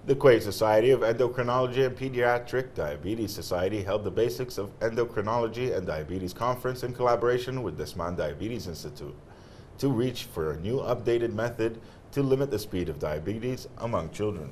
The Kuwait Society of Endocrinology and Pediatric Diabetes Society held the Basics of Endocrinology and Diabetes Conference in collaboration with the Desman Diabetes Institute to reach for a new updated method to limit the speed of diabetes among children.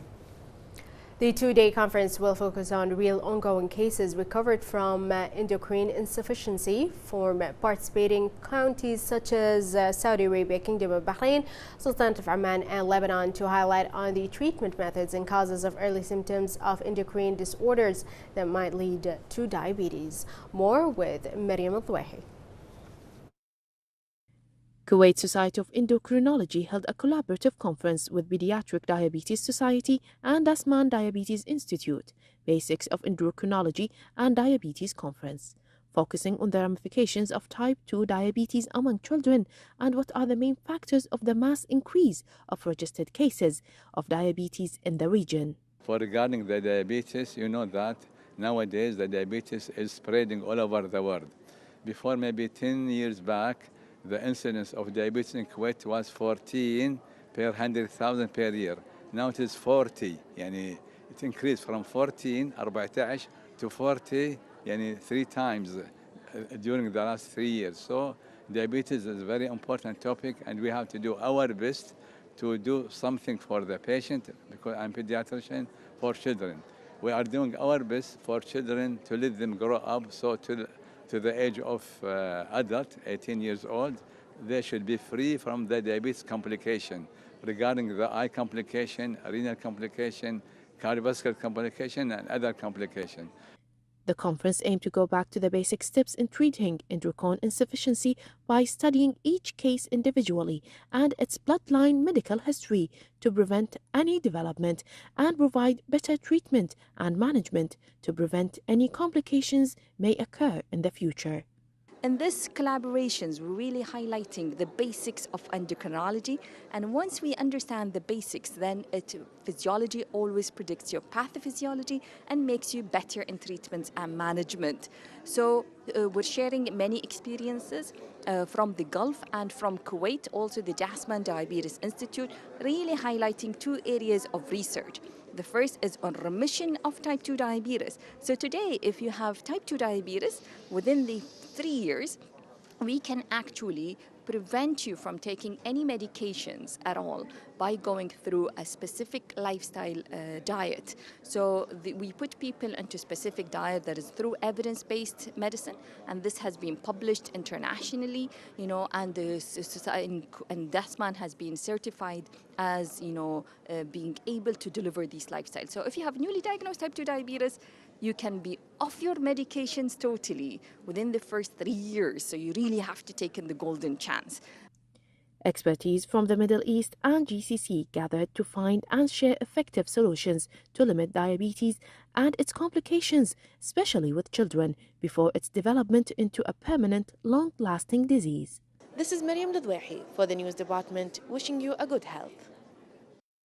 The two-day conference will focus on real ongoing cases recovered from endocrine insufficiency from participating countries such as Saudi Arabia, Kingdom of Bahrain, Sultanate of Oman, and Lebanon to highlight on the treatment methods and causes of early symptoms of endocrine disorders that might lead to diabetes. More with Maryam Al-Dwahi. Kuwait Society of Endocrinology held a collaborative conference with Pediatric Diabetes Society and Desman Diabetes Institute, Basics of Endocrinology and Diabetes Conference, focusing on the ramifications of type 2 diabetes among children and what are the main factors of the mass increase of registered cases of diabetes in the region. Regarding the diabetes, you know that nowadays the diabetes is spreading all over the world. Before maybe 10 years back, the incidence of diabetes in Kuwait was 14 per 100,000 per year. Now it is 40. It increased from 14 to 40, 3 times during the last 3 years. So diabetes is a very important topic, and we have to do our best to do something for the patient, because I'm a pediatrician for children. We are doing our best for children to let them grow up, so to the age of adult, 18 years old, they should be free from the diabetes complication. Regarding the eye complication, renal complication, cardiovascular complication, and other complications. The conference aimed to go back to the basic steps in treating endocrine insufficiency by studying each case individually and its bloodline medical history to prevent any development and provide better treatment and management to prevent any complications may occur in the future. In this collaborations, we're really highlighting the basics of endocrinology, and once we understand the basics, then physiology always predicts your pathophysiology and makes you better in treatment and management. So we're sharing many experiences from the Gulf and from Kuwait, also the Desman Diabetes Institute, really highlighting 2 areas of research. The first is on remission of type 2 diabetes. So today, if you have type 2 diabetes, within the 3 years, we can actually prevent you from taking any medications at all by going through a specific lifestyle diet. So we put people into specific diet that is through evidence-based medicine, and this has been published internationally, and the society and Desman has been certified as, being able to deliver these lifestyles. So if you have newly diagnosed type 2 diabetes, you can be off your medications totally within the first 3 years. So you really have to take in the golden chance. Expertise from the Middle East and GCC gathered to find and share effective solutions to limit diabetes and its complications, especially with children, before its development into a permanent, long-lasting disease. This is Maryam Al-Dwahi for the News Department, wishing you a good health.